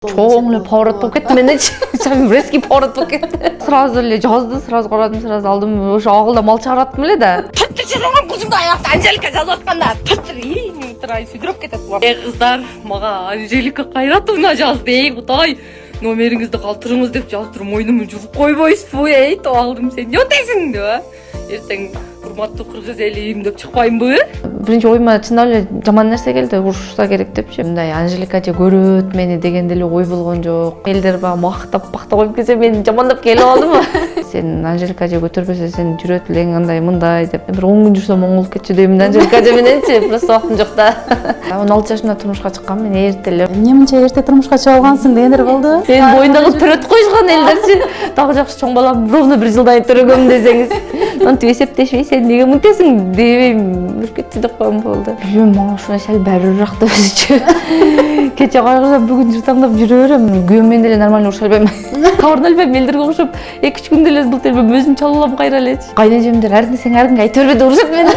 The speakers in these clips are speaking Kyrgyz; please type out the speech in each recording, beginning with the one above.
Чоң эле поворот болуп кетти мененчи. Резкий поворот болуп кетти. Сразу эле жазды, сразу карадым, сразу алдым. Ошо агылда мал чыгараттым эле да. Тыттырчыраңан бузумду аякта Анжелика жазып атканда тыттыр сүдүрөп кетет. Кыздар, мага Анжелика Кайратовна жазды. Кудай, номериңизди калтырыңыз деп жаздыр. Мойнумду жууп койбойсузбу? Деп алдым. Сен эмнетесиң деп. Эртең урматтуу кыргыз элим деп чыкпаймынбы? Биринчи оюма чындап эле жаман нерсе келди, урушса керек депчи. Мындай Анжелика же көрөт мени деген деле ой болгон жок. Элдер баа мактап коюп келсе мен жамандап келип алдым. Сен Анжелика же көтөрбөсө сен жүрөт элең андай мындай деп. Бир 10 күн жүрсөм оңолуп кетчү дейм Анжелика же мененчи. Просто убактым жок да. 16 жашымда турмушка чыккам мен эрте эле. Эмне мынча эрте турмушка чыгып алгансың дегендер болду. Сен боюңдагы төрөт койушкан элдерчи. Дагы жакшы чоң балам ровно 1 жылдан төрөгөм десеңиз. Антип эсептешпей сен неге мынтесиң дебейм, үркетчи деп коем болду. Билбейм, мага ушуна сал барыраак да өзүчө. Кече кайгырсам бүгүн жыртаңдап жүрө берем. Күйөөм менен деле нормально уруша албайм. Табырына албайм, элдерге окшоп 2-3 күндө эле былтыр өзүм чалалам кайра элечи. Кайнежемдер ар нерсең ар кимге айтып бербе деп урушат мени.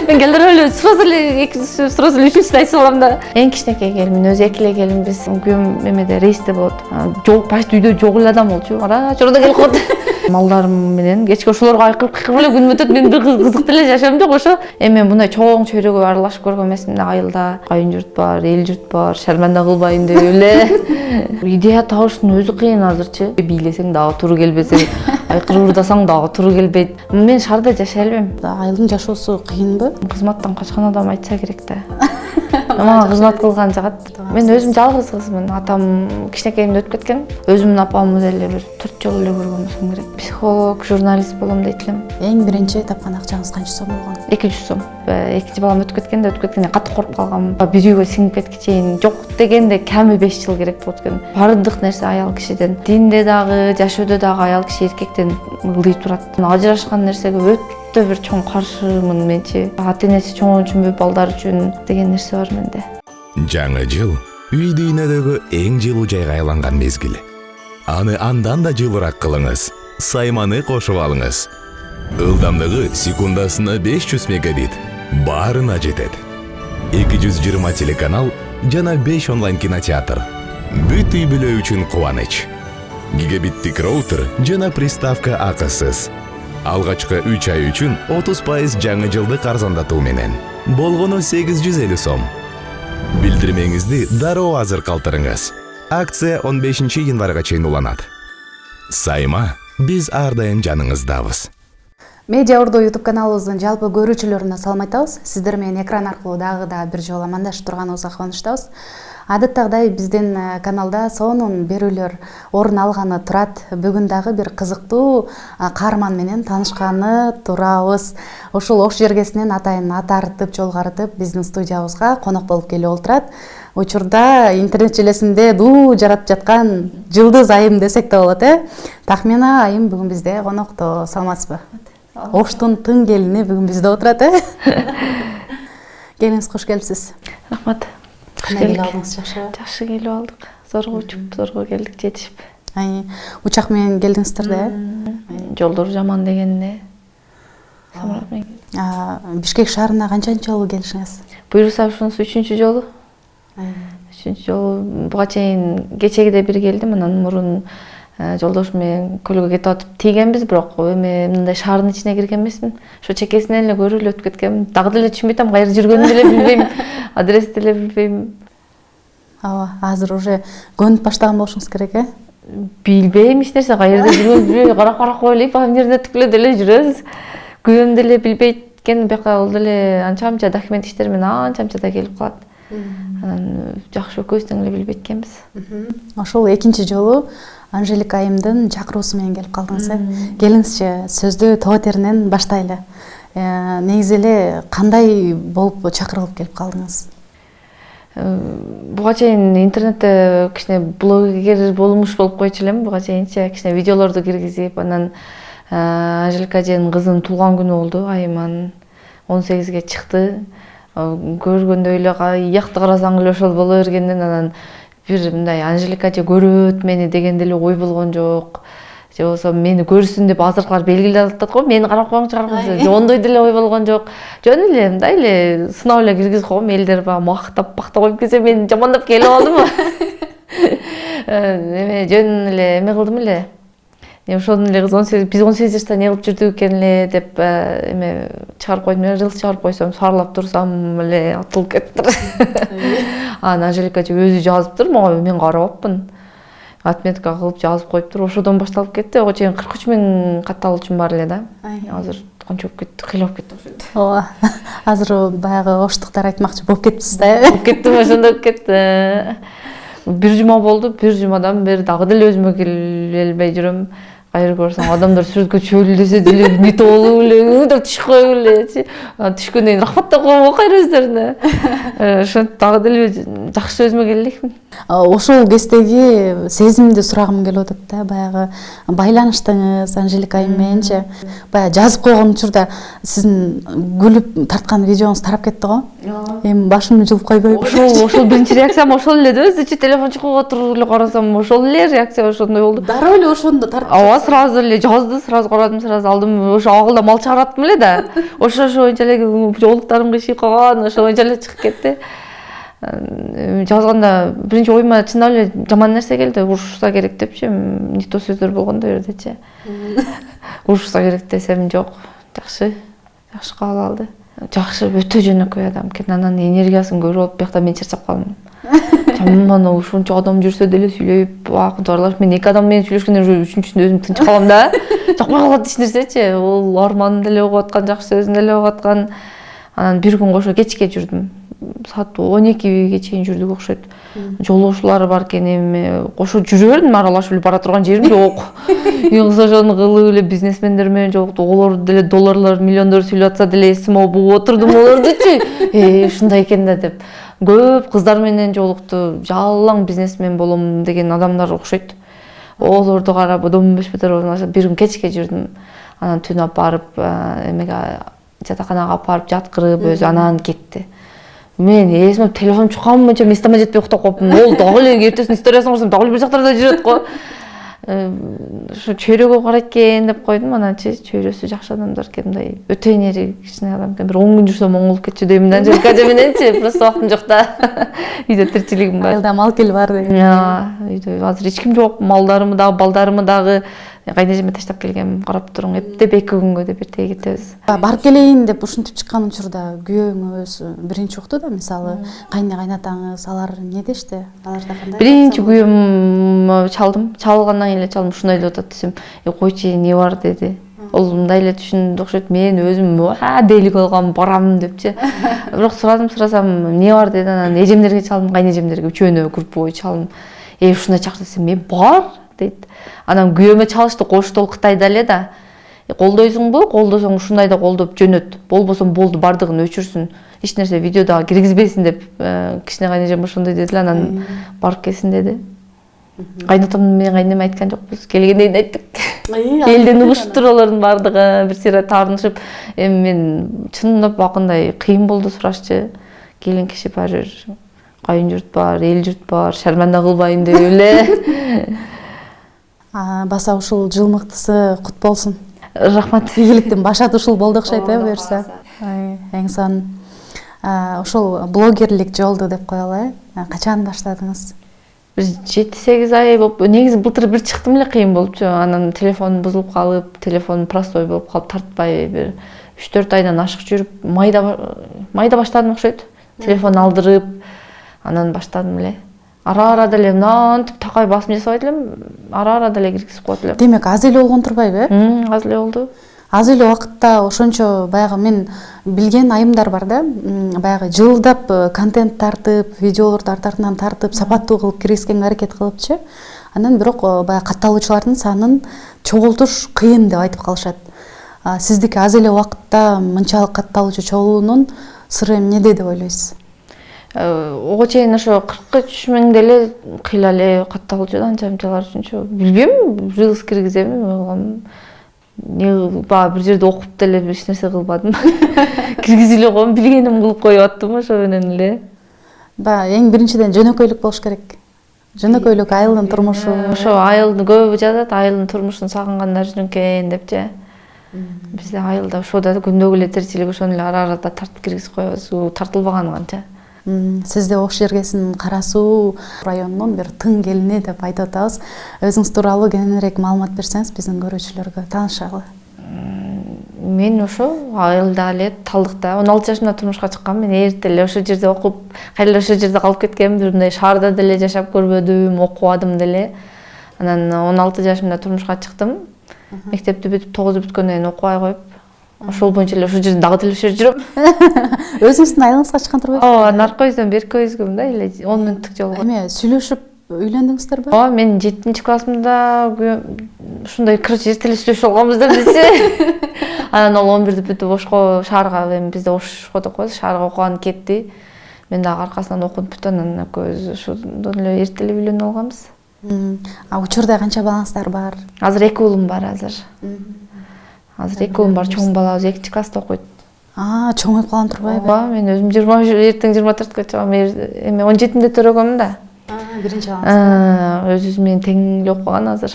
Мен келдирип эле сразу эле үчүнчүсүн айтып алам да. Эң кичинекей келин, өзү 2 эле келинбиз. Күйөөм эмеде рейсте болот. Жок, почти үйдө жок эле адам болчу. Кара, чорда келип калды. Малдарым менен кечке ошолорго айкырып эле күнүм өтөт. Мен бир кызык деле жашам жок ошо. Эми мындай чоң чөйрөгө аралашып көргөн эмесмин. Айылда кайын журт бар, эл журт бар, шарманда кылбайын деп эле. Идея табыштын өзү кыйын азырчы. Бийлесең дагы туура келбесең, айкырып ырдасаң дагы туура келбейт. Мен шаарда жашай албайм. Айылдын жашоосу кыйынбы? Кызматтан качкан адам айтса керек да. Мага кызмат кылган жагат. Мен өзүм жалгыз кызмын. Атам кичинекейимде өтүп кеткен. Өзүмдүн апамды деле бир 4 жолу эле көргөн болсом керек. Психолог, журналист болом дейт элем. Эң биринчи тапкан акчаңыз канча сом болгон? 200 сом. Экинчи балам өтүп кеткенде катты коруп калгам. Бир үйгө сиңип кеткичейин жок дегенде ками 5 жыл керек болуп кеткен. Бардык нерсе аял кишиден. Динде дагы, жашоодо дагы аял киши эркектен ылдый турат. Ажырашкан нерсеге өтө бир чоң каршымын менчи. Ата энеси чоң үчүнбү, балдар үчүн деген нерсе бар менде. Жаңы жыл үй дүйнөдөгү эң жылуу жайга айланган мезгил. Аны андан да жылуураак кылыңыз. Сайманы кошуп алыңыз. Ылдамдыгы секундасына 500 мегабит. Баарына жетет. 220 телеканал жана 5 онлайн кинотеатр. Бүт үй бүлө үчүн кубаныч. Гигабиттик роутер жана приставка акысыз. Алгачкы 3 ай үчүн 30% жаңы жылдык арзандатуу менен. Болгону 850 сом. Билдирмеңизди дароо азыр калтырыңыз. Акция 15 январга чейин уланат. Сайма, биз ар дайым жаныңыздабыз. Медиа Орду YouTube каналыбыздын жалпы көрүүчүлөрүнө салам айтабыз. Сиздер менен экран аркылуу дагы да бир жолу амандашып турганыбызга кубанычтабыз. Адаттагыдай биздин каналда сонун берүүлөр орун алганы турат. Бүгүн дагы бир кызыктуу каарман менен таанышканы турабыз. Ушул Ош жергесинен атайын ат арытып, жол карытып биздин студиябызга конок болуп келип олтурат. Учурда интернет желесинде дуу жаратып жаткан Жылдыз Айым десек да болот, Тахмина Айым бүгүн бизде конокто. Саламатсызбы? Оштун тың келини бүгүн бизде отурат, Келиңиз кош келипсиз. Рахмат. Кандай келип алдыңыз, жакшыбы? Жакшы келип алдык. Зорго учуп, зорго келдик, жетишип. Учак менен келдиңиздер да, Жолдор жаман дегенде. Самолет менен. Бишкек шаарына канчанчы жолу келишиңиз? Буюрса ушунусу 3-чү жолу. 3-чү жолу буга чейин кечегиде бир келдим, анан мурун жолдошум менен көлгө кетип атып тийгенбиз, бирок эми мындай шаардын ичине кирген эмесмин. Ошо чекесинен эле көрүп эле өтүп кеткем. Дагы деле түшүнбөй атам, кайерде жүргөнүмдү деле билбейм, адрести деле билбейм. Азыр уже көнүп баштаган болушуңуз керек, Билбейм эч нерсе, кайерде жүргөнүмдү билбей, карап коелуп, эмне тикиле деле жүрөбүз. Күйөөм деле билбейт экен, бияка ал деле анча-мынча документ иштери менен анча-мынча да келип калат. Анан жакшы экөөбүз тең эле билбейт экенбиз. Ошол экинчи жолу Анжелика Айымдын чакыруусу менен келип калдыңыз, Келиңизчи, сөздү тоо теринен баштайлы. Негизи эле кандай болуп чакырылып келип калдыңыз? Буга чейин интернетте кичине блогер болмуш болуп койчу элем, буга чейинчи кичине видеолорду киргизип, анан Анжелика эженин кызынын туулган күнү болду, Айыман 18ге чыкты. Көргөндө эле ыякты карасаң эле ошол боло бергенден анан бир мындай Анжелика эже көрөт мени деген деле ой болгон жок. Же болсо мени көрсүн деп азыркылар белгилеп атат го, мени карап коюңчу, ондой деле ой болгон жок. Жөн эле мындай эле сынап эле киргизип койгом, элдер баа мактап коюп келсе мен жамандап келип алдым. эме жөн эле эме кылдым эле. Ошондон эле кыз 18, биз 18 жашта эмне кылып жүрдүк экен эле деп эме чыгарып койдум. Рилс чыгарып койсом, сарылап турсам эле атылып кеттир. Анан Анжеликачы өзү жазыптыр, мага мен карабаппын. Отметка кылып жазып коюптур. Ошодон башталып кетти. Ого чейин 43 000 катталуучум бар эле да. Азыр канча болуп кетти, кыйлап кетти окшойт. ооба азыр баягы оштуктар айтмакчы болуп кетипсиз да. Болуп кеттим, ошондо болуп кетти. Бир жума болду, бир жумадан бери дагы деле өзүмө келбей жүрөм. Кайра көрсөң адамдар сүрөткө чөөлдөсө деле не толуп эле деп түшүп коюп элечи. Түшкөндөн кийин рахмат да коем кайра өздөрүнө. Ошентип дагы деле жакшы өзүмө келе элекмин. Ошол кездеги сезимди сурагым келип атат да. Баягы байланыштыңыз Анжелика айым мененчи. Баягы жазып койгон учурда сиздин күлүп тарткан видеоңуз тарап кетти го. Эми башымды жылып койбойбу. Ошол биринчи реакциям ошол эле да. Өзүчө телефон чукуп отуруп эле карасам ошол эле реакция ошондой болду. Дароо эле ошондо тартып. Ооба, сразу эле жазды, сразу карадым, сразу алдым. Ошо агылда мал чыгараттым эле да. Ошо боюнча эле жоолуктарым кыйшыйып калган, ошо боюнча эле чыгып кетти. Жазганда биринчи оюма чындап эле жаман нерсе келди. Урушса керек депчи, не то сөздөр болгондой жердечи. Урушса керек десем жок, жакшы кабыл алды. Жакшы, өтө жөнөкөй адам экен. Анан энергиясын көрүп алып, биякта мен чарчап калдым. Жаман ушунча адам жүрсө деле сүйлөп, акынча аралашып, мен эки адам менен сүйлөшкөндөн уже үчүнчүсүндө өзүм тынч калам да. Жакпай калат эч нерсечи. Ол арманын деле угуп аткан, жакшы сөзүн деле угуп аткан. Анан бир күн кошо кечке жүрдүм. Саат 12ге чейин жүрдүк окшойт. Жолоочулар бар экен, эми кошо жүрө бердим, аралашып эле бара турган жерим жок. Кыз ошону кылып эле бизнесмендер менен жолукту. Олор деле долларлар, миллиондор сүйлөп атса деле эсиме бугуп отурдум олордучу. Ушундай экен да деп. Көп кыздар менен жолукту. Жалаң бизнесмен болом деген адамдар окшойт. Олорду карап, Дом Бешбетеровна бир күн кечке жүрдүм. Анан түн алып барып, эмеге жатаканага алып барып жаткырып, өзү анан кетти. Мен эсиме телефон чукканмынча местома жетпей уктап калыптым. Ол дагы эле эртесин историясын көрсөм дагы бир жактарда жүрөт го. Ушу чөйрөгө карайт экен деп койдум. Ананчы чөйрөсү жакшы адамдар экен, мындай өтө энергичный адам экен. Бир 10 күн жүрсөм оңолуп кетчү дейм да. Анжелика мененчи просто убактым жок да. Үйдө тирчилигим бар. Айылда мал кел бар деген. Үйдө азыр эч ким жок. Малдарымы дагы, балдарымы дагы кайнежеме таштап келгем. Карап туруң, эптеп 2 күнгө деп эртеге кетебиз. Барып келейин деп ушинтип чыккан учурда күйөөңүз биринчи укту да, мисалы кайнатаңыз алар не дешти? Аларда кандай? Биринчи күйөөм чалдым. Чалгандан кийин эле чалдым. Ушундай деп атат десем, койчу эмне бар деди. Ол мындай эле түшүндү окшойт. Мен өзүм делик алгам, барам депчи. Бирок сурасам эмне бар деди. Анан эжемдерге чалдым, кайнежемдерге үчөөнө группа чалдым. Ушундай чак десем, мен бар дейт. Анан күйөөмө чалышты, кошту, ол Кытайда эле да. Колдойсуңбу? Колдосоң ушундай да колдоп жөнөт. Болбосо болду, бардыгын өчүрсүн. Эч нерсе видеода киргизбесин деп кичине кайнежем ошондой деди. Анан барып келсин деди. Кайнатам менен кайнеме айткан жокпуз. Келгенден кийин айттык. Элден угуштур алардын бардыгы, бир сыйра таарынышып. Эми мен чындап акындай кыйын болду сурашчы. Келин киши баары бир кайын журт бар, эл журт бар, шарманда кылбайын деп эле. Баса ушул жыл мыктысы кут болсун. Рахмат. Ийгиликтин башаты ушул болду окшойт, буюрса. Эң сонун. Ошол блогерлик жолду деп коелу, качан баштадыңыз? 7-8 ай болуп, негизи былтыр бир чыктым эле, кыйын болупчу. Анан телефон бузулуп калып, телефон простой болуп калып, тартпай бир 3-4 айдан ашык жүрүп, майда баштадым окшойт. Телефон алдырып, анан баштадым эле. Ара-ара деле мынантип такай басым жасабайт элем, ара-ара деле киргизип коет элем. Демек аз эле болгон турбайбы? Аз эле болду. Аз эле убакытта ошончо баягы мен билген айымдар бар да, баягы жылдап контент тартып, видеолорду арт-артынан тартып, сапаттуу кылып киргизгенге аракет кылыпчы. Анан бирок баягы катталуучулардын санын чогултуш кыйын деп айтып калышат. Сиздики аз эле убакытта мынчалык катталуучу чогулуунун сыры эмнеде деп ойлойсуз? Ого чейин ошо 43 000 деле кыйла эле катталуучу да, анча-мынчалар үчүнчү. Билбейм, рилс киргиземби, бир жерде окуп деле эч нерсе кылбадым. Киргизип эле коем, билгеним кылып коюп аттым ошо менен эле. Эң биринчиден жөнөкөйлүк болуш керек. Жөнөкөйлүк, айылдын турмушу. Ошо айылды көбү жазат, айылдын турмушун сагынгандар үчүн экен депчи. Бизде айылда ошо да күндөгү эле тиричилик ошону эле ара-арада тартып киргизип коебуз. Тартылбаган канча. Сизде Ош Жергесинин Кара Суу районунун бир тың келини деп айтып атабыз. Өзүңүз тууралуу кененирээк маалымат берсеңиз биздин көрүүчүлөргө таанышалы. Мен ошо айылда эле Талдыкта 16 жашымда турмушка чыккам. Мен эрте эле ошо жерде окуп, кайра ошо жерде калып кеткем. Бир мындай шаарда деле жашап көрбөдүм, окубадым деле. Анан 16 жашымда турмушка чыктым. Мектепти бүтүп 9 бүткөндөн кийин окубай коюп, ошол боюнча эле ошол жерде дагы деле ошо жүрөм. Өзүңүздүн айылыңызга чыккан турбайбы? Ооба, наркоизден берки өзгөм да, эле 10 мүнөттүк жол. Эме сүйлөшүп үйлөндүңүздөрбү? Ооба, мен 7-классымда ушундай короче эрте эле сүйлөшүп алганбыз да биз. Анан ол 11-ди бүтүп Ошко шаарга, эми бизде Ошко деп коебуз, шаарга окуганы кетти. Мен дагы аркасынан окууну бүтүп анан экөөбүз ошондон эле эрте эле үйлөнүп алганбыз. А учурда канча балаңыздар бар? Азыр 2 уулум бар азыр. Азыр 2 уулум бар, чоң балабыз 2-класста окуйт. Чоңоюп калган турбайбы? Ооба, мен өзүм 20 эртең 24-кө чыгам. Эми 17-нде төрөгөм да. Биринчи балаңыз. Өзүбүз менен тең эле окуган азыр.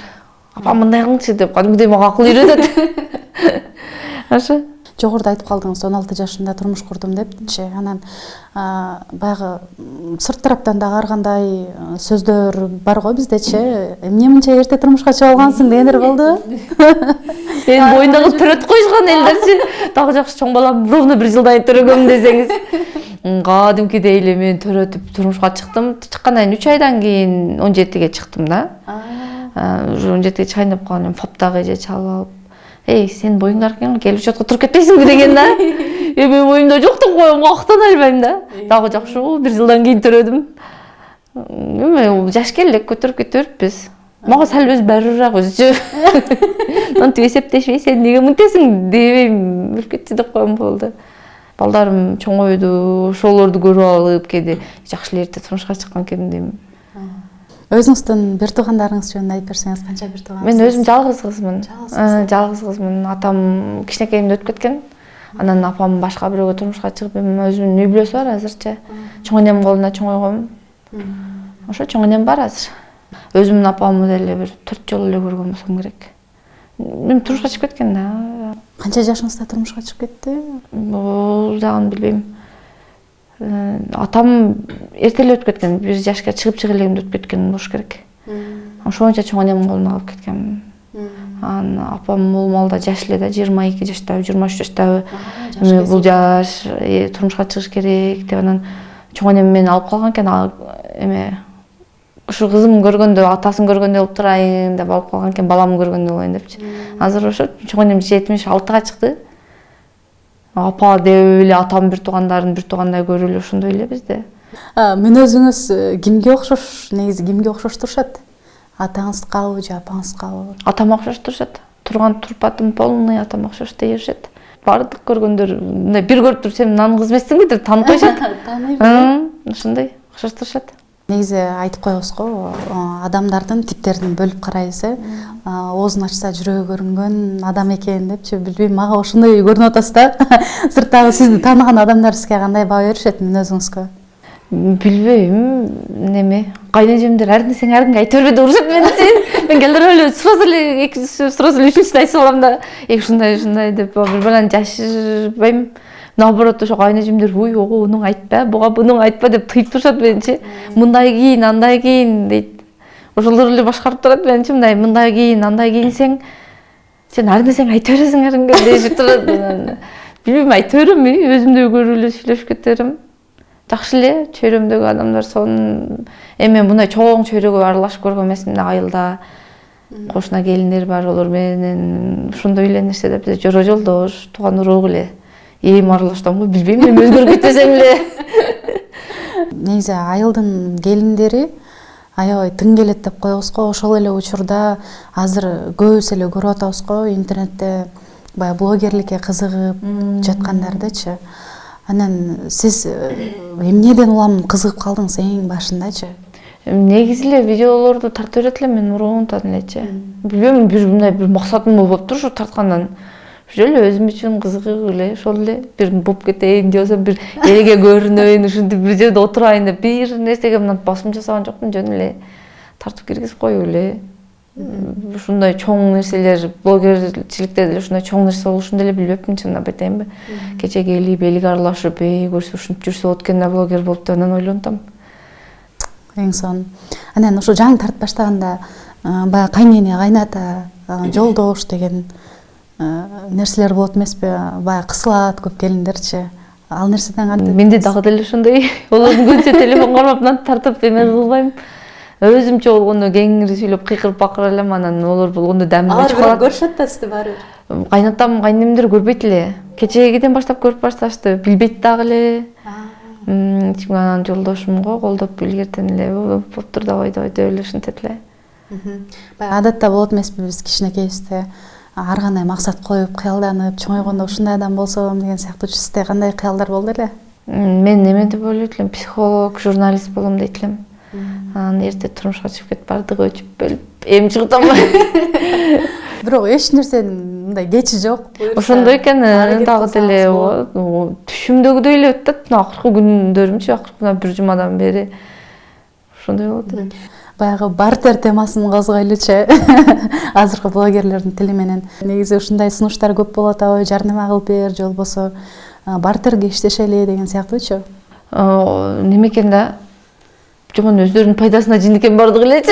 Апам мындай кылыңчы деп кадимгидей мага акыл үйрөтөт. Ошо. Жогоруда айтып калдыңыз, 16 жашымда турмуш курдум депчи. Анан баягы сырт тараптан дагы ар кандай сөздөр бар го биздечи. Эмне мынча эрте турмушка чыгып алгансың дегендер болду. Мен боюндагы төрөт койушкан элдерчи дагы жакшы чоң балам ровно 1 жылдан төрөгөм десеңиз. Кадимкидей эле мен төрөтүп турмушка чыктым. Чыккандан 3 айдан кийин 17-ге чыктым да. Уже 17-ге чыкайын деп калган, паптагы эже чалып алып, "Эй, сен боюңдар экен, келип учетко туруп кетпейсиңби" деген да. Мен боюмда жок деп коем, актана албайм да. Дагы жакшы 1 жылдан кийин төрөдүм. Эми жаш келек көтөрүп кетербиз. Мага сал өз барыраак өзүчө. Мынтип эсептешпей, сен эмнеге мынтесиң дебейм, үркетчи деп коем болду. Балдарым чоңойду, ошолорду көрүп алып кээде жакшы эле эрте турмушка чыккан экен дейм. Өзүңүздүн бир туугандарыңыз жөнүндө айтып берсеңиз, канча бир тууганыңыз? Мен өзүм жалгыз кызмын. Жалгыз кызмын. Атам кичинекейимде өтүп кеткен. Анан апам башка бирөөгө турмушка чыгып, эми өзүнүн үй бүлөсү бар азырча. Чоң энем колунда чоңойгом. Ошо чоң энем бар азыр. Өзүмдүн апамды деле бир 4 жолу эле көргөн болсом керек. Мен турмушка чыгып кеткен да. Канча жашыңызда турмушка чыгып кетти? Бул жагын билбейм. Атам эрте эле өтүп кеткен, 1 жашка чыгып элегимде өтүп кеткен болуш керек. Ошончо чоң энемдин колуна калып кеткем. Анан апам бул малда жаш эле да, 22 жаштабы, 23 жаштабы. Эми бул жаш турмушка чыгыш керек деп анан чоң энем мени алып калган экен. Эме ушу кызым көргөндө, атасын көргөндө болуп турайын деп алып калган экен, баламды көргөндө болоюн депчи. Азыр ошо чоң энем 76-га чыкты. Апа деп эле атам бир туугандай көрүп эле ошондой эле бизде. Мүнөзүңүз кимге окшош? Негизи кимге окшош турушат? Атаңыз калбы же апаңыз калбы? Атама окшош турушат. Турган турпатым полный атама окшош дешет. Бардык көргөндөр мындай бир көрүп туруп сен мынанын кызы эмессиңби деп таанып коюшат. Тааныйбы? Ошондой окшош турушат. Негизи айтып коебуз го, адамдардын типтерин бөлүп карайбыз. Оозун ачса жүрөгү көрүнгөн адам экен депчи, билбейм, мага ошондой көрүнүп атасыз да. Сырттагы сизди тааныган адамдар сизге кандай баа беришет мүнөзүңүзгө? Билбейм, неме. Кайнэжемдер ар нерсең ар кимге айтып бербе деп урушат мени. Мен келдир эле сразу эле үчүнчүсүн айтып алам да. Ушундай деп бир баланы жашырбайм. Наоборот, ошо кайнэжемдер ого унуң айтпа, буга бунуң айтпа деп тыйып турушат меничи. Мындай кийин, андай кийин дейт. Ошолор эле башкарып турат меничи, мындай кийин, андай кийинсең, сен ар нерсең айтып бересиң ар кимге дешип турат. Билбейм, айтып берем, өзүмдү көрүп эле сүйлөшүп кетерим. Жакшы эле чөйрөмдөгү адамдар сонун. Эми мындай чоң чөйрөгө аралашып көргөн эмесмин да, айылда. Кошуна келиндер бар, олор менен ошондой эле нерсе деп биз жора жолдош, тууган урук эле. Эми аралаштым го, билбейм, мен өзгөрүп кетсем эле. Негизи айылдын келиндери аябай тың келет деп коебуз го. Ошол эле учурда азыр көбүс эле көрүп атабыз го, интернетте баягы блогерликке кызыгып жаткандардычы. Анан сиз эмнеден улам кызыгып калдыңыз эң башындачы? Негизи эле видеолорду тартып берет элем, мен мурунтан элечи. Билбейм, бир мындай бир максатым болуп турушу тарткандан. Ошо эле өзүм үчүн кызыгып эле, ошол эле бир болуп кетейин же болбосо бир элге көрүнөйүн, ушинтип бир жерде отурайын деп бир нерсеге мынтип басым жасаган жокмун, жөн эле тартып киргизип коюп эле. ушундай чоң нерселер блогерчиликте деле ушундай чоң нерсе болушун деле билбепмин, чындап айтайынбы. Кече келип элге аралашып, көрсө ушинтип жүрсө болот экен да блогер болуп деп анан ойлонуп атам. Эң сонун. Анан ушу жаңы тартып баштаганда баягы кайнене, кайната, жолдош деген нерселер болот эмеспи? Баягы кысылат көп келиндерчи. Ал нерседен кантип? Менде дагы деле ошондой. Олордун көзүнө телефон карап тартып эме кылбайм. Өзүмчө болгондо кеңири сүйлөп кыйкырып бакыра элем, анан олор болгондо дәмим чыгарат. Көрүшөт да сизди баары бир. Кайнатам, кайнемдер көрбөйт эле. Кечегиден баштап көрүп башташты, билбейт дагы эле. Чим анан жолдошумго колдоп илгертен эле болуптур давай деп эле ушинтет эле. Баягы адатта болот эмеспи, биз кичинекейибизде ар кандай максат коюп, кыялданып, чоңойгондо ушундай адам болсом деген сыяктуу сизде кандай кыялдар болду эле? Мен эме деп ойлойт элем, психолог, журналист болом дейт элем. Анан эрте турмушка чыгып кетип бардыгы өчүп бөлүп эми чыгытам. Бирок эч нерсенин мындай кечи жок. Ошондой экен, дагы деле түшүмдөгүдөй эле өтөт. Акыркы күндөрүмчү, акыркы бир жумадан бери ошондой болот. Баягы бартер темасын козгойлучу. Азыркы блогерлердин тили менен негизи ушундай сунуштар көп болот, ой жарнама кылып бер, же болбосо бартерге иштешели деген сыяктуучу. Неме экен да? Жомон өздөрүнүн пайдасына жиндикен бардык элечи.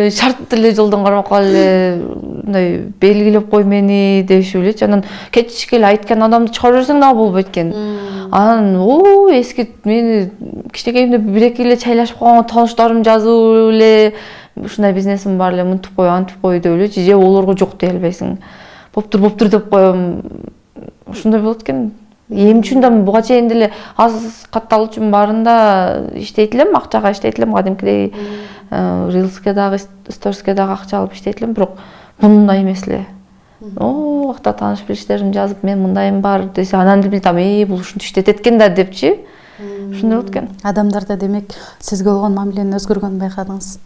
Шарт эле жолдон кармап калып эле мындай белгилеп кой мени дешип элечи. Анан кетишке эле айткан адамды чыгарып жиберсең дагы болбойт экен. Анан эски мени кичинекейимде бир-эки эле чайлашып калган тааныштарым жазып эле ушундай бизнесим бар эле, мынтип кой, антип кой деп элечи, же олорго жок дей албайсың. Боптур деп коем. Ушундай болот экен. Эми үчүн да буга чейин деле аз катталуучунун баарында иштейт элем, акчага иштейт элем, кадимкидей рилске дагы, сториске дагы акча алып иштейт элем, бирок мындай эмес эле. Акта тааныш билиштерим жазып, мен мындайым бар десе, анан эле билдим, бул ушинтип иштетет экен да депчи. Ушундай болот экен. Адамдарда демек сизге болгон мамиленин өзгөргөнүн байкадыңыз.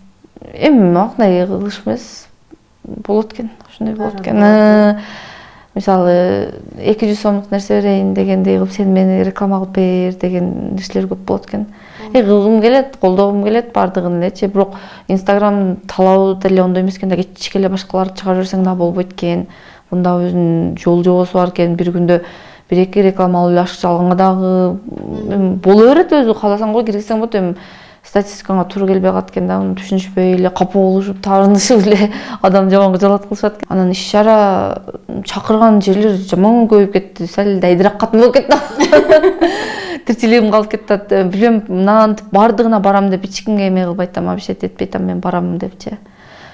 Эми актай кылыш эмес болот экен, ошондой болот экен. Мисалы 200 сомдук нерсе берейин дегендей кылып, сен мени реклама кылып бер деген нерселер көп болот экен. Кылгым келет, колдогум келет бардыгын элечи, бирок Инстаграм талабы деле ондой эмес экен да, кечке эле башкаларды чыгарып жиберсең да болбойт экен. Мында өзүнүн жол жобосу бар экен, бир күндө 1-2 реклама алып ашыкча алганга дагы боло берет, өзү кааласаң го киргизсең болот. Эми статистикага туура келбей калат экен да, муну түшүнүшпөй эле капа болушуп, таарынышып эле адам жаман кыжалат кылышат экен. Анан иш-чара чакырган жерлер жаман көбөйүп кетти, сал дайдырак катын болуп кетти. Тирчилигим калып кетти. Билбейм, мынантип бардыгына барам деп эч кимге эме кылбай атам, абишет этпей атам, мен барам депчи.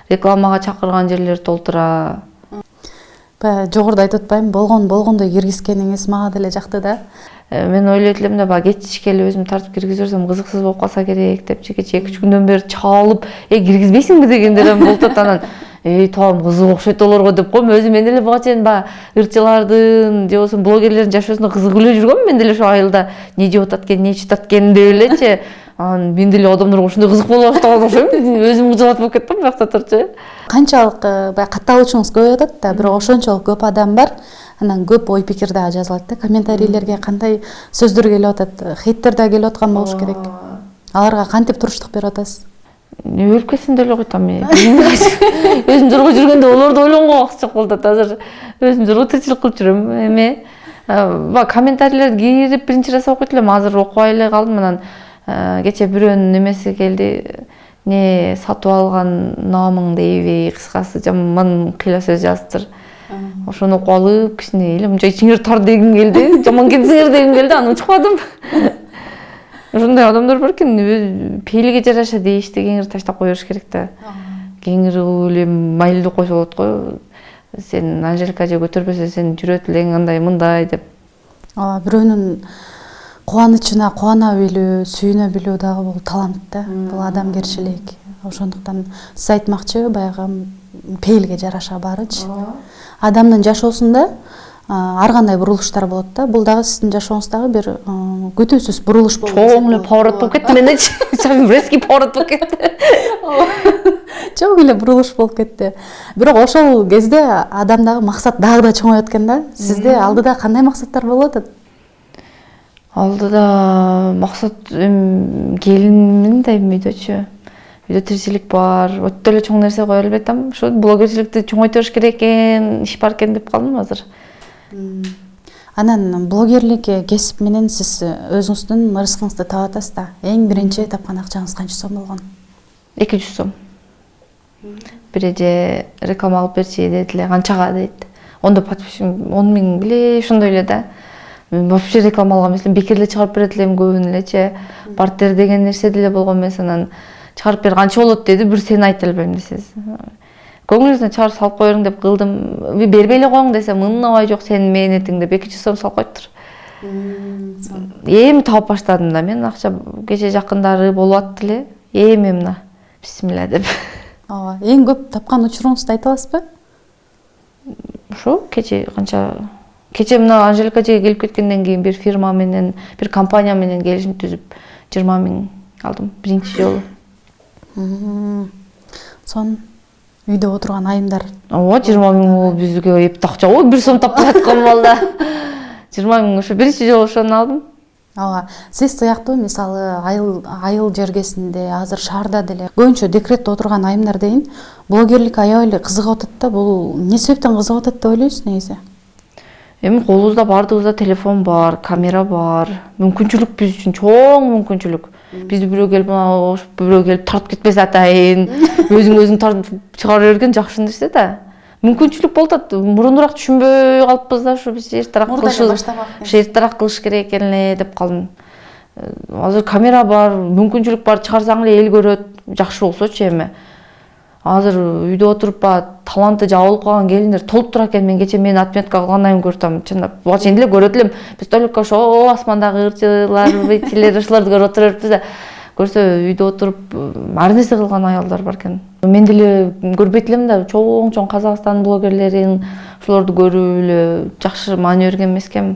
Рекламага чакырган жерлер толтура. Жогоруда айтып атпайм, болгондой киргизгениңиз мага деле жакты да. Мен ойлойт элем да, баягы кетишке эле өзүм тартып киргизип жүрсөм кызыксыз болуп калса керек депчи, кече 2-3 күндөн бери чалып, киргизбейсиңби дегендер болуп атат. Анан тоом кызык окшойт олорго деп коем. Өзү мен деле буга чейин ырчылардын же болбосо блогерлердин жашоосуна кызыгып эле жүргөм. Мен деле ошо айылда не жеп атат экен, не ичип атат экен деп элечи. Анан мен деле адамдарга ушундай кызык боло баштаган окшойм. Өзүм кыжалат болуп кеттим буякта турчу. Канчалык баягы катталуучуңуз көп атат да, бирок ошончолук көп адам бар. Анан көп ой пикир дагы жазылат да. Комментарийлерге кандай сөздөр келип атат, хейттер да келип аткан болуш керек. Аларга кантип туруштук берип атасыз? Өлүп кетсин деле койтам мен. Өзүм жолго жүргөндө олорду ойлонгонго акча болуп атат. Азыр өзүм жолго тирчилик кылып жүрөм. Эме комментарийлерди кирип биринчи раз окуйт элем, азыр окубай эле калдым. Анан кече бирөөнүн немеси келди. Не сатып алган намың дейби, кыскасы жаман кыйла сөз жазыптыр. Ошону окуп алып, кичине эле мынча ичиңер тар дегим келди, жаман кетсиңер дегим келди, аны учпадым. Ошондой адамдар бар экен, пейилге жараша дейишти, кеңири таштап кое бериш керек да. Кеңири эле майлуу койсо болот го. Сен Анжелика же көтөрбөсө сен жүрөт элең андай мындай деп. Бирөөнүн кубанычына кубана билүү, сүйүнө билүү дагы бул талант да, бул адамгерчилик. Ошондуктан сиз айтмакчы, баягы пейилге жараша барычы. Адамдын жашоосунда ар кандай бурулуштар болот да. Бул дагы сиздин жашооңуздагы бир күтүүсүз бурулуш болду. Чоң эле поворот болуп кетти мендечи. Резкий поворот болуп кетти. Чоң эле бурулуш болуп кетти. Бирок ошол кезде адамдагы максат дагы да чоңойот экен да. Сизде алдыда кандай максаттар болуп атат? Алдыда максат келинмин да үйдөчү. үйдө тиричилик бар, өтө эле чоң нерсе кое албай атам. Ошо блогерчиликти чоңойтуш керек экен, иш бар экен деп калдым азыр. Анан блогерлик кесип менен сиз өзүңүздүн ырыскыңызды таап атасыз да. Эң биринчи тапкан акчаңыз канча сом болгон? 200 сом. Бир эже реклама алып берчи деди эле, канчага дейт. Ондо подписчик 10 миң беле, ошондой эле да. Мен вообще реклама алган эмес элем, бекер эле чыгарып берет элем көбүн элечи. Бартер деген нерсе деле болгон эмес, анан чыгарып бер канча болот деди, бир сен айта албайм десеңиз. Көңүлүңүздөн чыгарып салып коеруң деп кылдым. Бербей эле коюң десем, ынабай жок сенин мээнетиң деп 200 сом салып коюптур. Эми таап баштадым да мен, акча кече жакындары болуп атты эле. Эми мына бисмилла деп. Ооба, эң көп тапкан учуруңузду айта аласызбы? Ошо кече мына Анжелика эжеге келип кеткенден кийин бир фирма менен, бир компания менен келишим түзүп 20 миң алдым биринчи жолу. Сон үйдө отурган айымдар. Ооба, 20 миң бул бизге эпте акча го, 1 сом таппай аткан балда. 20 миң ошо биринчи жолу ошону алдым. Ооба, сиз сыяктуу мисалы айыл жергесинде, азыр шаарда деле көбүнчө декретте отурган айымдар дейин блогерлик аябай эле кызыгып атат да. Бул эмне себептен кызыгып атат деп ойлойсуз негизи? Эми колубузда бардыгыбызда телефон бар, камера бар. Мүмкүнчүлүк биз үчүн чоң мүмкүнчүлүк. Бизди бирөө келип тартып кетпесе атайын, өзүң тартып чыгара берген жакшы нерсе да. Мүмкүнчүлүк болуп атат. Мурунураак түшүнбөй калыппыз да, ушу биз эртерээк кылыш керек экен эле деп калдым. Азыр камера бар, мүмкүнчүлүк бар, чыгарсаң эле эл көрөт, жакшы болсочу эми. Азыр үйдө отуруп таланты жабылып калган келиндер толуп тура экен. Мен кече мени отметка кылгандан көрүп чындап. Буга чейин деле көрөт элем. Биз только ошо асмандагы ырчылар, бейтилер, ошолорду көрүп отурбуз да. Көрсө үйдө отуруп ар нерсе кылган аялдар бар экен. Мен деле көрбөйт элем да, чоң Казакстан блогерлерин, ошолорду көрүп эле жакшы маани берген эмескем.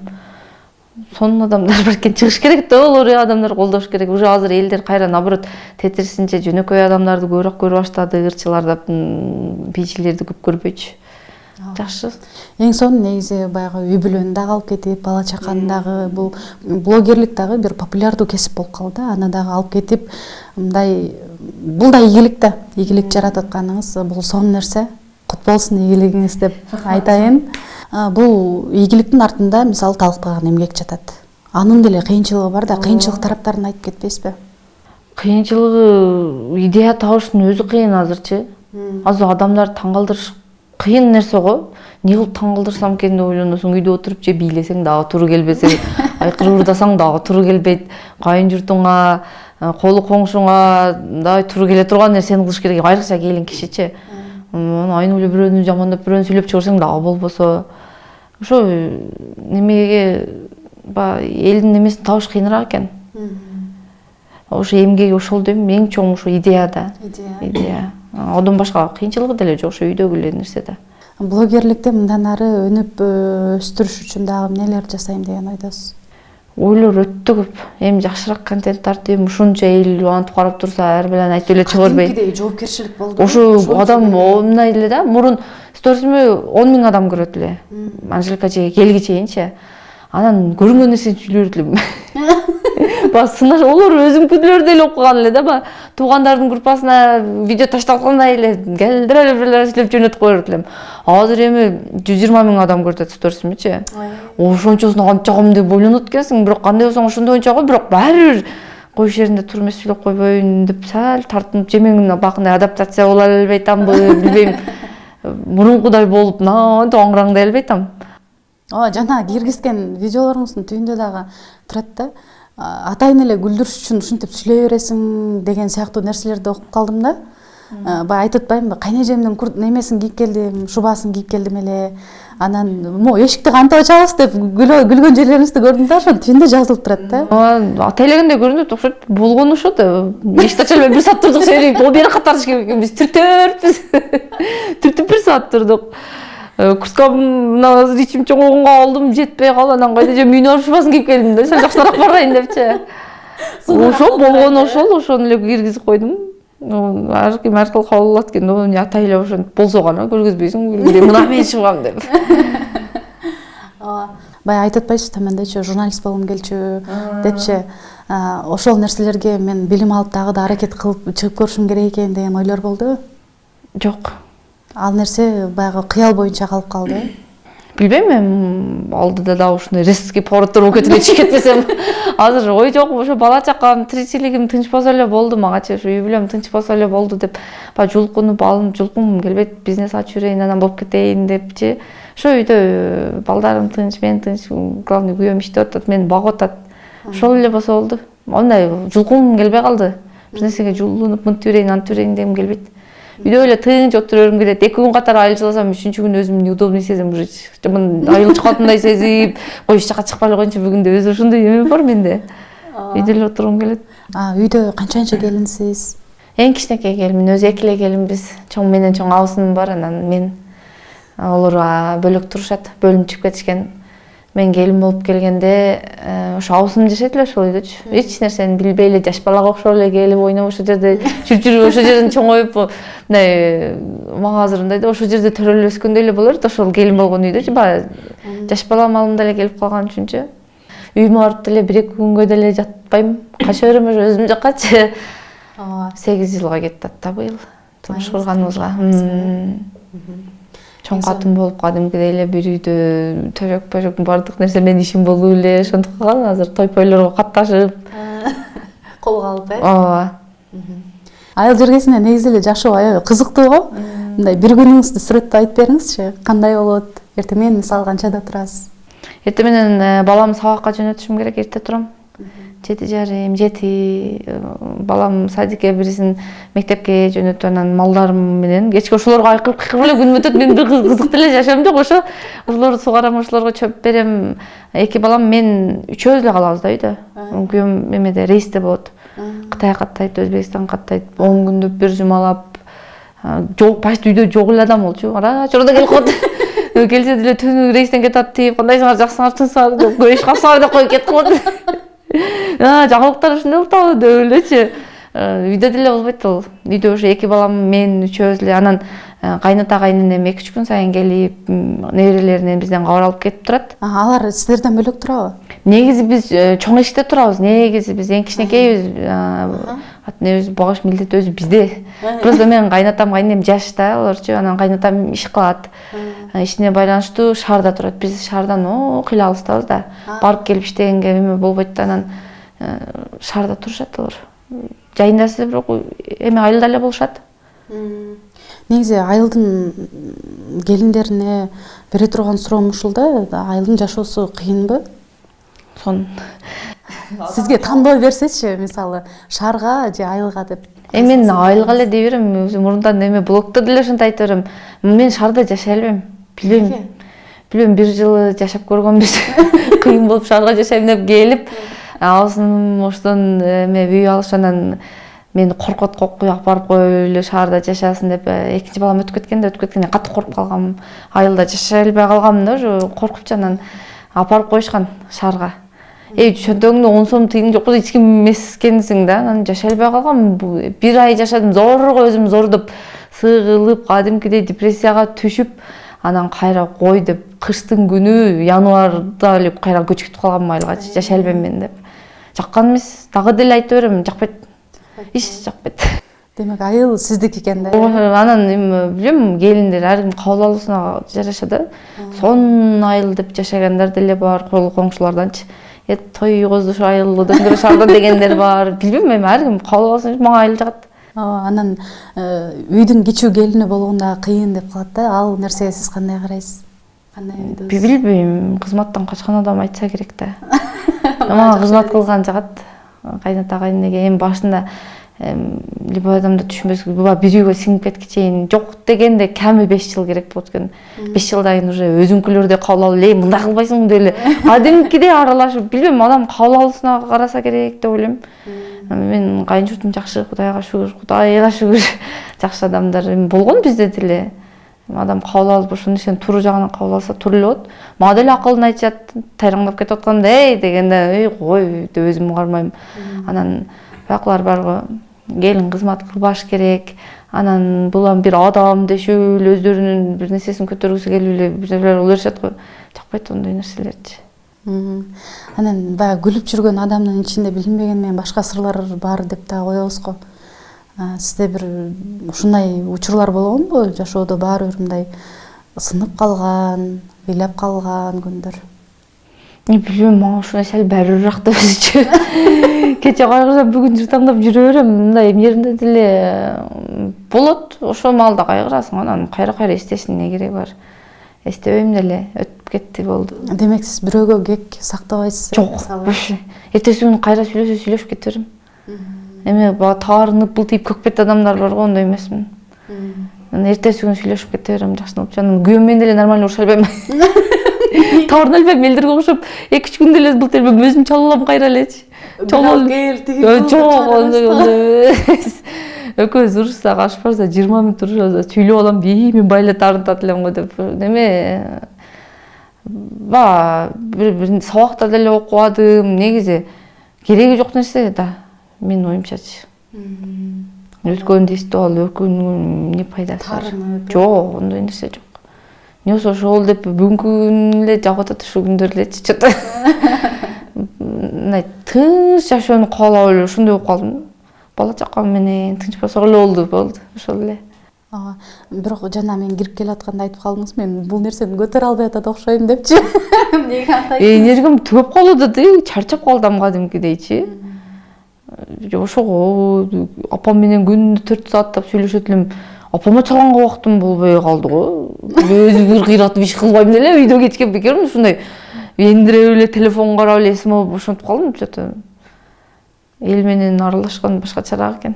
Сонун адамдар бар экен, чыгыш керек да, олор адамдар колдош керек. Уже азыр элдер кайра наоборот тетирисинче жөнөкөй адамдарды көбүрөөк көрө баштады, ырчыларды, бийчилерди көп көрбөйчү. Жакшы. Эң сонун негизи баягы үй бүлөнү дагы алып кетип, бала чаканы дагы, бул блогерлик дагы бир популярдуу кесип болуп калды. Аны дагы алып кетип, мындай бул да ийгилик да. Ийгилик жаратып атканыңыз бул сонун нерсе. Кут болсун ийгилигиңиз деп айтайын. Бул ийгиликтин артында мисалы талктаган эмгек жатат. Анын деле кыйынчылыгы бар да, кыйынчылык тараптарын айтып кетпейсизби? Кыйынчылыгы идея табыштын өзү кыйын азырчы. Азыр адамдар таң калтырыш кыйын нерсе го. Не кылып таң калтырсам экен деп ойлоносуң, үйдө отуруп же бийлесең дагы туура келбесе, айкырып ырдасаң дагы туура келбейт. Кайын журтуңа, колу коңшуңа дагы туура келе турган нерсени кылыш керек. Айрыкча келин кишичи. Айнып эле бирөөнү жамандап, бирөөнү сүйлөп чыгырсаң дагы болбосо. Ошо немеге элдин немесин табыш кыйыныраак экен. Ошо эмгеги ошол дейм, эң чоң ошо идея да. Идея. Одан башка кыйынчылыгы деле жок, ошо үйдөгү эле нерсе да. Блогерликте мындан ары өнүп өстүрүш үчүн дагы эмнелер жасайм деген ойдосуз? Ойлор өтө көп. Эми жакшыраак контент тартып, ушунча эл антып карап турса, ар белен айтып эле чыга бербей. Кадимкидей жоопкерчилик болду. Ошо адам мындай эле да, мурун сторисиме 10 миң адам көрөт эле. Анжелика эжеге келги чейинчи. Анан көрүнгөн нерсени сүйлөй берет элем. Сынаш олор өзүмкүлөр деле окуган эле да, туугандардын группасына видео ташталгандай эле келдир эле бирлер сүйлөп жөнөтүп кое берет элем. Азыр эми 120 миң адам көрөт сторисимичи. Ошончосуна канча ком деп ойлонот экенсиң, бирок кандай болсоң ошондойча го, бирок баары бир коюш жеринде туруп эмес сүйлөп койбойн деп сал тартынып, жемеңин бакындай адаптация боло албай атамбы, билбейм. Мурункудай болуп, наантип аңыраңдай албай атам. Жана киргизген видеолоруңуздун түбүндө дагы турат да. Атайын эле күлдүрүш үчүн ушинтип сүйлөй бересиң деген сыяктуу нерселерди окуп калдым да. Баягы айтып атпаймынбы, кайнежемдин немесин кийип келдим, шубасын кийип келдим эле. Анан эшикти кантип ачабыз деп күлгөн жерлериңизди көрдүм да, ошо түбүндө жазылып турат да. Ата элегендей көрүнөт, окшойт. Болгону ошо да. Эшикти ача албай 1 саат турдук, серип, бери катарыш керек экен. Биз түртөппүз. Түртүп 1 саат турдук. Курткамды азыр ичим чоңойгонго алдым, жетпей калды. Анан кайда же мүйнөр шубасын кийип келдим да, жакшыраак барайын депчи. Ошо болгону ошону эле киргизип койдум. Ар ким ар кыл кабыл алат экен. Ата эле ошентип болсо гана көргөзбөйсүң, мына мен чыгам деп. Баягы айтып атпайсызбы, тамандачы журналист болгум келчү депчи. ошол нерселерге мен билим алып дагы да аракет кылып чыгып көрүшүм керек экен деген ойлор болдубу? Жок. Ал нерсе баягы кыял боюнча калып калды. Билбейм, мен алдыда да ушундай резкий повороттор болуп кетип чыгып кетпесем. Азыр ой жок, ошо бала чакам, тиричилигим тынч болсо эле болду, магачы ушу үй бүлөм тынч болсо эле болду деп баягы жулкунуп алынып жулкунгум келбейт, бизнес ачып жүрөйүн, анан болуп кетейин депчи. Ошо үйдө балдарым тынч, мен тынч, главный күйөөм иштеп атат, мени багып атат. Ошол эле болсо болду. Андай жулкунгум келбей калды. Бир нерсеге жулунуп мынтип жүрөйүн, антип жүрөйүн дегим келбейт. Үйдө эле тынч отурөрүм келет. 2 күн катары айылчыласам, 3-чү күнү өзүмдү неудобный сезем, уже айылчы катындай сезип, коюш жака чыкпай эле коеюнчу бүгүндө өзү ушундай эме бар менде. Үйдө эле отургум келет. Үйдө канчанчы келинсиз? Эң кичинекей келинмин, өзү 2 эле келинбиз. Чоң менен чоң абысым бар, анан мен. Олар бөлөк турушат, бөлүнүп чыгып кетишкен. Мен келин болуп келгенде ошо абысым жашайт эле ошол үйдөчү. Эч нерсени билбей эле жаш балага окшоп эле келип ойноп ошол жерде жүрүп ошол жерден чоңоюп, мындай мага азыр мындай ошол жерде төрөлүп өскөндөй эле боло берет ошол келин болгон үйдөчү. Баягы жаш бала малымда эле келип калган үчүнчү. Үйүмө барып деле 1-2 күнгө деле жатпайм. Кача берем ошо өзүм жаккачы. 8 жылга кетти да быйыл турмуш курганыбызга. Чоң катын болуп кадимкидей эле бир үйдө төрөк бардык нерсе менин ишим болуп эле ошентип калган. Азыр той-пойлорго катташып Колго алып, ооба. Айыл жергесинде негизи эле жашоо аябай кызыктуу го. Мындай бир күнүңүздү сүрөттөп айтып бериңизчи. Кандай болот? Эртең менен мисалы канчада турасыз? Эртең менен баламды сабакка жөнөтүшүм керек, эрте турам. 7:30, 7. Балам садикке, бирисин мектепке жөнөтүп, анан малдарым менен кечке ошолорго айкырып эле күнүм өтөт. Мен бир кызыктуу эле жашоом жок, ошолорду сугарам, ошолорго чөп берем. 2 балам, мен үчөөбүз эле калабыз да үйдө. Күйөөм эмеде рейсте болот. Кытай каттайт, Өзбекстан каттайт, 10 күндүк бир жумалап. Жок, почти үйдө жок эле адам болчу. Ара чорда келип калат. Келсе деле түнү рейстен кетип дейп, кандайсыңар, жаксыңар, тынсыңар деп көйүш капсыңар деп коюп кетип калат. Жаңылыктар ушундай болуп деп элечи. Үйдө деле болбойт ал. Үйдө ошо 2 балам, мен үчөөбүз эле, анан кайната кайненем 2-3 күн сайын келип, неберелеринен бизден кабар алып кетип турат. Алар силерден бөлөк турабы? Негизи биз чоң эшикте турабыз. Негизи биз эң кичинекейбиз. Небиз багыш милдет өзү бизде. Просто мен кайнатам, кайненем жашта, аларчы, анан кайнатам иш кылат. Ишине байланыштуу шаарда турат. Биз шаардан кыйла алыстабыз да. Барып келип иштегенге эме болбойт да, анан шаарда турушат алар. Жайындасы бирок эме айылда эле болушат. Негизи айылдын келиндерине бере турган суроом ушул да, айылдын жашоосу кыйынбы? Сизге тандоо берсечи, мисалы, шаарга же айылга деп. Мен айылга эле дей берем, өзү мурундан эме блогдо деле ошентип айтып берем. Мен шаарда жашай албайм. Билбейм, 1 жыл жашап көргөнбүз. Кыйын болуп шаарга жашайм деп келип, абысым оштон эме үй алыш, анан мени коркот кокуй апарып койлу шаарда жашасын деп. 2-чи балам өтүп кеткенде катты коркуп калгам. Айылда жашай албай калгам да, ошо коркупчу, анан апарып коюшкан шаарга. Чөнтөгүңдө 10 сом тыйын жок, эч ким эмес экенсиң да, анан жашай албай калгам. 1 ай жашадым, зорго өзүм зордоп, сыгылып, кадимкидей депрессияга түшүп, анан кайра кой деп, кыштын күнү январда эле кайра көчүп кетип калгам айылгачы, жашай албайм мен деп. Жаккан эмес, дагы деле айтып берем, жакпайт. Иш жакпайт. Демек айыл сиздики экен да. Анан эми билем, келиндер ар ким кабыл алуусуна жараша да. Сон айыл деп жашагандар деле бар, коңшуларданчы. Той уйгозду ушу айылдан көрө шаардан дегендер бар. Билбейм, эми ар ким кабыл алсын, мага айыл жагат. Анан үйдүн кичүү келини болгондо кыйын деп калат да. Ал нерсеге сиз кандай карайсыз? Кандай ойдосуз? Билбейм, кызматтан качкан адам айтса керек да. Мага кызмат кылган жагат. Кайната кайненеге эми башында любой адамды түшүнбөс, буга бир үйгө сиңип кеткичейин жок дегенде кеми 5 жыл керек болот экен. 5 жылдан кийин уже өзүңкүлөрдү кабыл алып, мындай кылбайсың деп эле кадимкидей аралашып, билбейм, адам кабыл алуусуна караса керек деп ойлойм. Мен кайын журтум жакшы, Кудайга шүгүр, жакшы адамдар болгон бизде деле. Адам кабыл алып, ошонун ишин туура жагынан кабыл алса туура эле болот. Мага деле акылын айтышат, тайраңдап кетип атканда, дегенде, кой деп өзүм кармайм. Анан баклар барго, келин кызмат кылбаш керек. Анан булам бир адам дешүү эле өздөрүнүн бир нерсесин көтөргүсү келип эле бир нерселер ойлошот го. Жакпайт ондой нерселерчи. Анан баягы күлүп жүргөн адамдын ичинде билинбеген менен башка сырлар бар деп да коебуз го. Сизде бир ушундай учурлар болгонбу? Жашоодо баары бир мындай сынып калган, ыйлап калган күндөр? Билбейм, мага ушундай сәл барыбыраак да өзүчө. Кече кайгырсам бүгүн жыртаңдап жүрө берем. Мындай эмнеринде деле болот. Ошол маалда кайгырасың, анан кайра эстешин эмне кереги бар? Эстебейм деле, өтүп кетти болду. Демек сиз бирөөгө кек сактабайсыз? Жок, вообще. Эртеси күнү кайра сүйлөшүп кете берем. Эми бага таарынып былтыйып көкпет адамдар бар го, ондой эмесмин. Эртеси күнү сүйлөшүп кете берем, жакшынып. Анан күйөөм менен деле нормально уруша албайм. Таарына албайм, элдерге окшоп 2-3 күндө эле былтыр өзүм чалуулам кайра элечи. Жок, экөөбүз урушсак ашып барса 20 мүнөт урушабыз, сүйлөп алам, мен байлап таарынтат элем го деп. Неме бир сабакта деле окубадым, негизи кереги жок нерсе да, менин оюмчачы. Өткөндү эстеп алып, өкүнүүнүн эмне пайдасы бар? Жок, ондой нерсе жок. Не болсо ошол деп бүгүнкү күн эле жагып атат, ушул күндөр элечи чөтө. Мындай тынч жашоону каалап эле ушундай болуп калдым. Бала чакам менен тынч болсок эле болду, ошол эле. Бирок жана мен кирип келатканда айтып калдыңыз, мен бул нерсени көтөрө албай атат окшойм депчи. Эмнеге антайт? Энергиям түгөп калды да, чарчап калдым кадимкидейчи. Ошого апам менен күнүнө 4 сааттап сүйлөшөт элем. Апама чалганга убактым болбой калды го. Өзү бир кыйратып иш кылбайм деле, үйдө кечке бекерим ушундай эндире эле телефон карап эле эсиме алып ошентип калдым чөтө. Эл менен аралашкан башка чараак экен.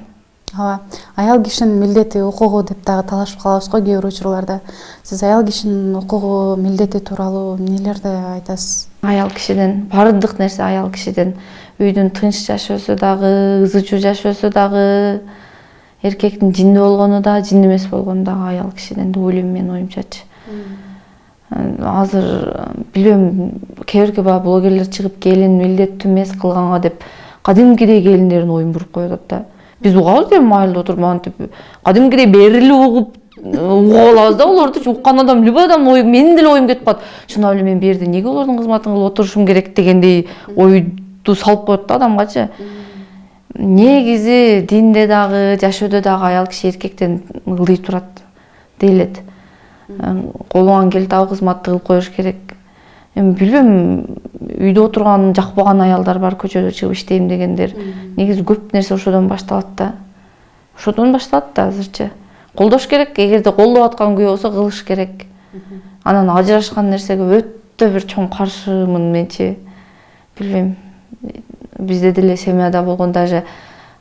Аял кишинин милдети укугу деп дагы талашып калабыз го кээ бир учурларда. Сиз аял кишинин укугу, милдети тууралуу эмнелерди айтасыз? Аял кишиден баардык нерсе аял кишиден. Үйдүн тынч жашоосу дагы, ызы чуу жашоосу дагы, эркектин жинди болгону да, жин эмес болгону да аял кишиден деп ойлойм мен, оюмчачы. Азыр билбейм, кээ бирки баягы блогерлер чыгып келин милдеттүү эмес кылганга деп кадимкидей келиндердин оюн буруп коюп атат да. Биз угабыз деп майылда отуруп антип кадимкидей берилип угуп алабыз да, олорду уккан адам, любой адамдын ою, менин деле оюм кетип калат. Чындап эле мен бул жерде эмнеге олордун кызматын кылып отурушум керек дегендей ойду салып коет да адамгачы. Негизи динде дагы, жашоодо дагы аял киши эркектен ылдый турат дейилет. Колуңан келип дагы кызматты кылып коюш керек. Эми билбейм, үйдө отурган жакпаган аялдар бар, көчөдө чыгып иштейм дегендер. Негизи көп нерсе ошодон башталат да. Ошодон башталат да азырчы. Колдош керек, эгерде колдоп аткан күйөө болсо кылыш керек. Анан ажырашкан нерсеге өтө бир чоң каршымын менчи. Билбейм. Бизде деле семьяда болгон даже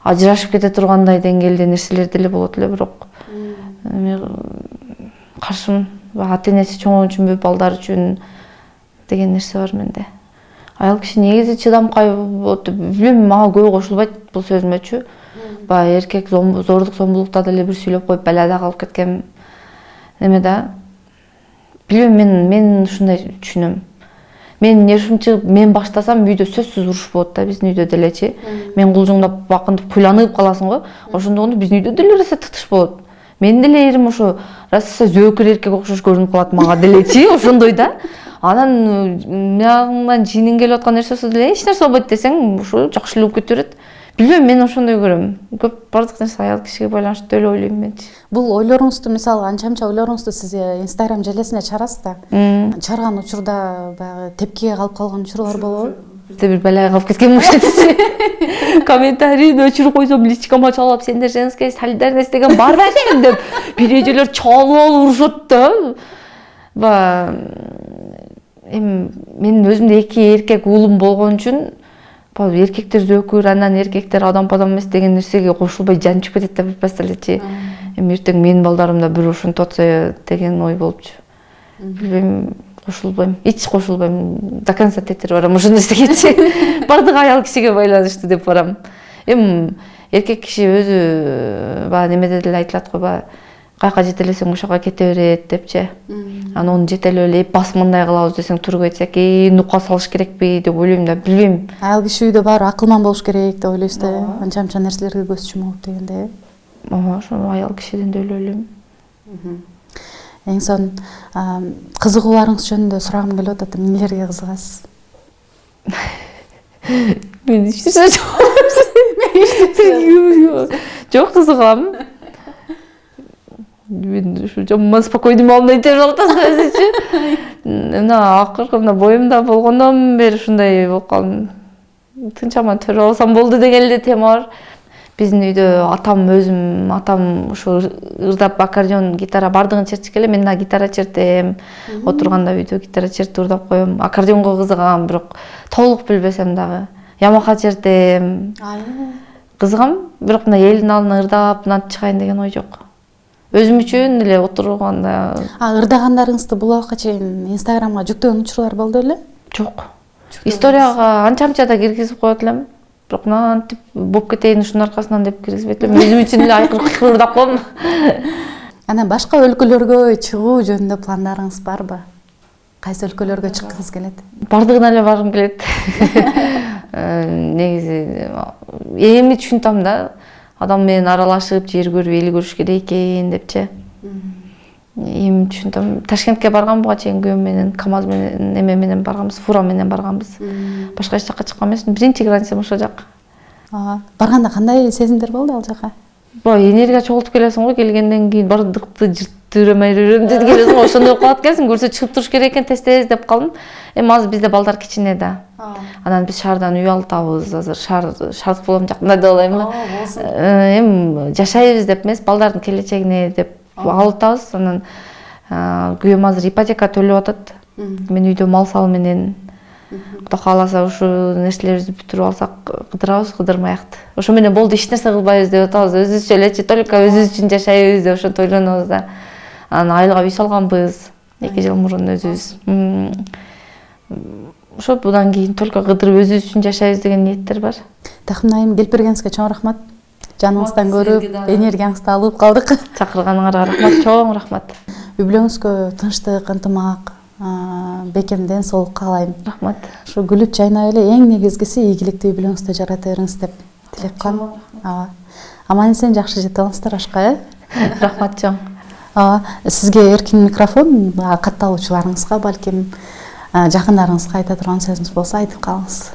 ажырашып кете тургандай деңгээлде нерселер деле болот эле, бирок каршымын. Ата энеси чоң үчүнбү, балдар үчүн деген нерсе бар менде. Аял киши негизи чыдамкай болот, билбейм, мага көбү кошулбайт бул сөзүмөчү. Баягы эркек зордук зомбулукта деле бир сүйлөп коюп балада калып кеткен эме да. Билбейм, мен ушундай түшүнөм. Мен нервим чыгып, мен баштасам үйдө сөзсүз уруш болот да, биздин үйдө делечи. Мен кулжуңдап бакынтып куйланып каласың го. Ошондо биздин үйдө деле эсе тытыш болот. Мен деле эрим ошо раса зөөкүр эркек окшош көрүнүп калат мага делечи, ошондой да. Анан мягыңдан жинин келип аткан нерсеси деле эч нерсе болбойт десең, ошо жакшы эле болуп кете берет. Билбейм, мен ошондой көрөм. Көп бардык нерсе аял кишиге байланыштуу эле ойлойм менчи. Бул ойлоруңузду, мисалы анча-мынча ойлоруңузду сиз Instagram желесине чыгарасыз да. Чыгарган учурда баягы тепкиге калып калган учурлар болобу? Бизде бир балага калып кеткен болчу. Комментарийди өчүрүп койсом, личкама чалып, сендер женская солидарность деген бар белең деп бир эжелер чалып алып урушат да. Эми менин өзүмдө 2 эркек уулум болгон үчүн эркектер зөөкүр, анан эркектер адам эмес деген нерсеге кошулбай жанчып кетет деп билбес элечи. Эми эртең менин балдарым да бир ушинтип атса деген ой болчу. Билбейм, кошулбайм, эч кошулбайм. До конца тетирип барам ошол нерсегечи. Бардык аял кишиге байланыштуу деп барам. Эми эркек киши өзү баягы немеде деле айтылат го, баягы каяка жетелесең ошоко кете берет депчи. Анан жетелеп эле басмындай кылабыз десең туруп кетсек, нукка салыш керекпи деп ойлойм да, билбейм. Аял киши үйдө баары акылман болуш керек деп ойлойсуз да, анча-мынча нерселерге көз чумуп дегенде. Ошо аял кишиден деле ойлойм. Эң son кызыгууларыңыз жөнүндө сурагым келип атат, эмнелерге кызыгасыз? Мен эч нерсе жок, кызыгам. Мен ушу жаман спокойный маалымат айтып жатасың өзүчү. Мына акыркы мына боюмда болгондон бери ушундай болуп калдым. Тынч аман төрө алсам болду деген эле тема бар. Биздин үйдө атам ушу ырдап аккордеон, гитара бардыгын чертчү эле. Мен да гитара чертем. Отурганда үйдө гитара чертип ырдап коем. Аккордеонго кызыгам, бирок толук билбесем дагы. Ямаха чертем. Кызыгам, бирок мына элдин алдына ырдап, мынантип чыгайын деген ой жок. Өзүм үчүн эле отурганда. Ырдагандарыңызды бул убакка чейин Инстаграмга жүктөгөн учурлар болду эле? Жок. Историяга анча да киргизип коет элем. Бирок мынантип болуп кетейин ушунун аркасынан деп киргизбейт элем. Өзүм үчүн эле айкырып ырдап коем. Анан башка өлкөлөргө чыгуу жөнүндө пландарыңыз барбы? Кайсы өлкөлөргө чыккыңыз келет? Бардыгына эле баргым келет. Негизи эми түшүнтам да. Адам менен аралашып, жер көрүп, эл көрүш керек экен депчи. Эми түшүнтөм. Ташкентке барган буга чейин күйөөм менен, КамАЗ менен, эме менен барганбыз, фура менен барганбыз. Башка эч жакка чыккан эмесмин. Биринчи границам ошол жак. Барганда кандай сезимдер болду ал жака? Энергия чогултуп келесиң го, келгенден кийин бардыкты жыртырамай деп келесиң го, ошондой болуп калат экенсиң. Көрсө чыгып туруш керек экен тез деп калдым. Эми азыр бизде балдар кичине да. Анан биз шаардан үй алатабыз, азыр шаардык болом жакында деп алайынбы. Эми жашайбыз деп эмес, балдардын келечегине деп алып атабыз. Анан күйөөм азыр ипотека төлөп атат. Мен үйдө мал сал менен Кудай кааласа ушу нерселерибизди бүтүрүп алсак, кыдырабыз, кыдырмаякты. Ошо менен болду, эч нерсе кылбайбыз деп атабыз. Өзүбүзчө элечи, только өзүбүз үчүн жашайбыз деп ошентип ойлонобуз да. Анан айылга үй салганбыз 2 жыл мурун өзүбүз. Ошо будан кийин только кыдырып өзүбүз үчүн жашайбыз деген ниеттер бар. Тахмин айым, келип бергениңизге чоң рахмат. Жаныңыздан көрүп, энергияңызды алып калдык. Чакырганыңарга рахмат, чоң рахмат. Үй бүлөңүзгө тынчтык, ынтымак, бекемден соолук каалайм. Рахмат. Ушу күлүп жайнап эле эң негизгиси ийгиликтүү үй бүлөңүздү жарата бериңиз деп тилек кылам. Аман эсен жакшы жете алыңыздар ашка. Рахмат чоң. Сизге эркин микрофон, катталуучуларыңызга, балким жакындарыңызга айта турган сөзүңүз болсо айтып калыңыз.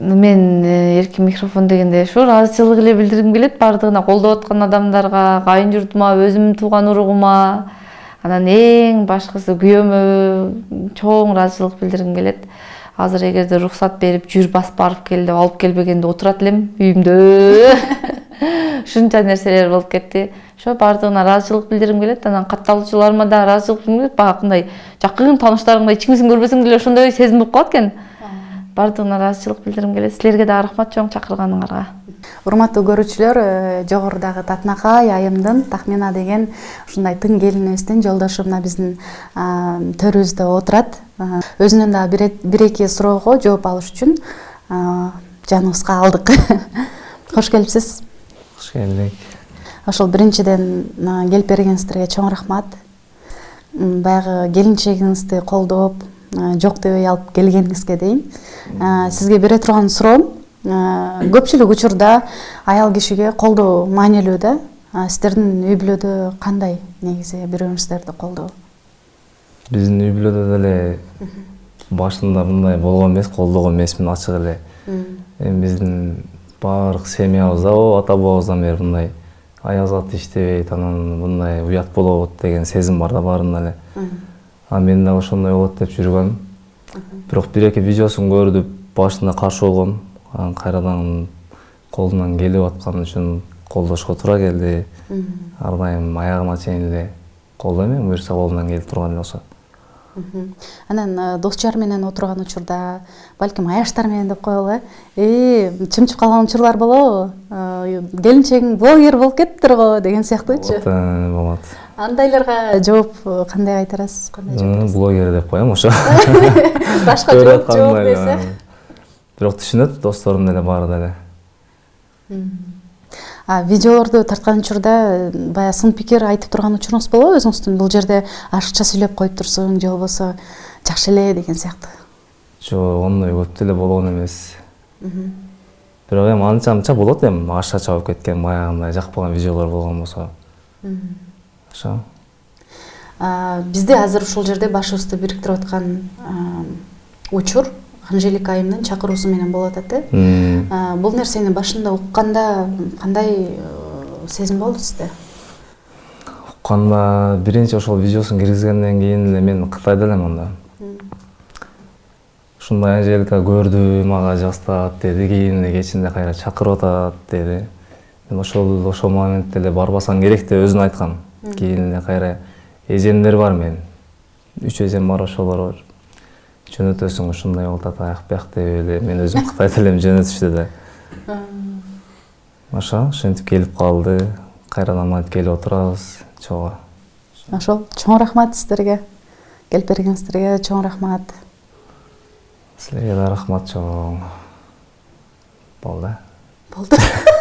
Мен эркин микрофон дегенде ушу ыраазычылык эле билдиргим келет бардыгына, колдоп аткан адамдарга, кайын журтума, өзүмдүн тууган уругума, анан эң башкысы күйөөмө чоң ыраазычылык билдиргим келет. Азыр эгерде уруксат берип, жүр басып барып кел деп алып келбегенде отурат элем үйүмдө. Ушунча нерселер болуп кетти. Ошо бардыгына ыраазычылык билдиргим келет. Анан катталуучуларыма да ыраазычылык билдиргим келет. Багындай жакын тааныштарыңдай эч кимсин көрбөсөң деле ошондой сезим болуп калат экен. Бардыгына ыраазычылык билдиргим келет. Силерге да рахмат чоң чакырганыңарга. Урматтуу көрүүчүлөр, жогорудагы Татнакай айымдын Тахмина деген ушундай тың келинибиздин жолдошу мына биздин төрүбүздө отурат. Өзүнөн да бир эки суроого жооп алыш үчүн жаныбызга алдык. Кош келипсиз. Кош келдик. Ошол биринчиден келип бергениңиздерге чоң рахмат. Баягы келинчегиңизди колдоп, жок дебей алып келгениңизге дейин. Сизге бере турган суроом, көпчүлүк учурда аял кишиге колдоо маанилүү да. Сиздердин үй бүлөдө кандай негизи бирөөңүздөрдү колдоо? Биздин үй бүлөдө деле башында мындай болгон эмес, колдогон эмесмин ачык эле. Эми биздин баардык семьябызда, ата бабабыздан бери мындай аял заты иштебейт, анан мындай уят болот деген сезим бар да баарында эле. Мен да ошондой болот деп жүргөм. Бирок бир эки видеосун көрүп башында каршы болгом. Анан кайрадан колунан келип аткан үчүн колдошко туура келди. Ар дайым аягына чейин эле колдойм, буюрса колунан келип турган болсо. Анан дос жар менен отурган учурда, балким аяштар менен деп коелу, чымчып калган учурлар болобу? Келинчегиң блогер болуп кеттир го деген сыяктуучу. Болот. Андайларга жооп кандай кайтарасыз? Блогер деп коем ошо. Башка жооп берсе. Бирок түшүнөт досторум деле баары деле. Видеолорду тарткан учурда баягы сын пикир айтып турган учуруңуз болобу өзүңүздүн? Бул жерде ашыкча сүйлөп коюп турсуң, же болбосо жакшы эле деген сыяктуу. Жок, ондой көп деле болгон эмес. Бирок эми анча болот, эми ашыкча болуп кеткен баягындай жакпаган видеолор болгон болсо. Ошо. Бизде азыр ушул жерде башыбызды бириктирип аткан учур Анжелика айымдын чакыруусу менен болуп атат э. Бул нерсени башында укканда кандай сезим болду сизде? Укканда биринчи ошол видеосун киргизгенден кийин эле мен Кытайда элем анда. Ушундай Анжелика көрдү, мага жастат деди, кийин эле кечинде кайра чакырып атат деди. Мен ошол моментте эле барбасаң керек деп өзүн айткан. Кийин эле кайра эжемдер бар менин. 3 эжем бар, ошолор жөнөтөсүң ушундай болуп атат, аяк бияк деп эле мен өзүм Кытайда элем жөнөтүштү да. Ошентип келип калды. Кайрадан мынтип келип отурабыз чоңго. Ошол чоң рахмат сиздерге. Келип бергениңиздерге чоң рахмат. Силерге да рахмат чоң. Болду. Болду.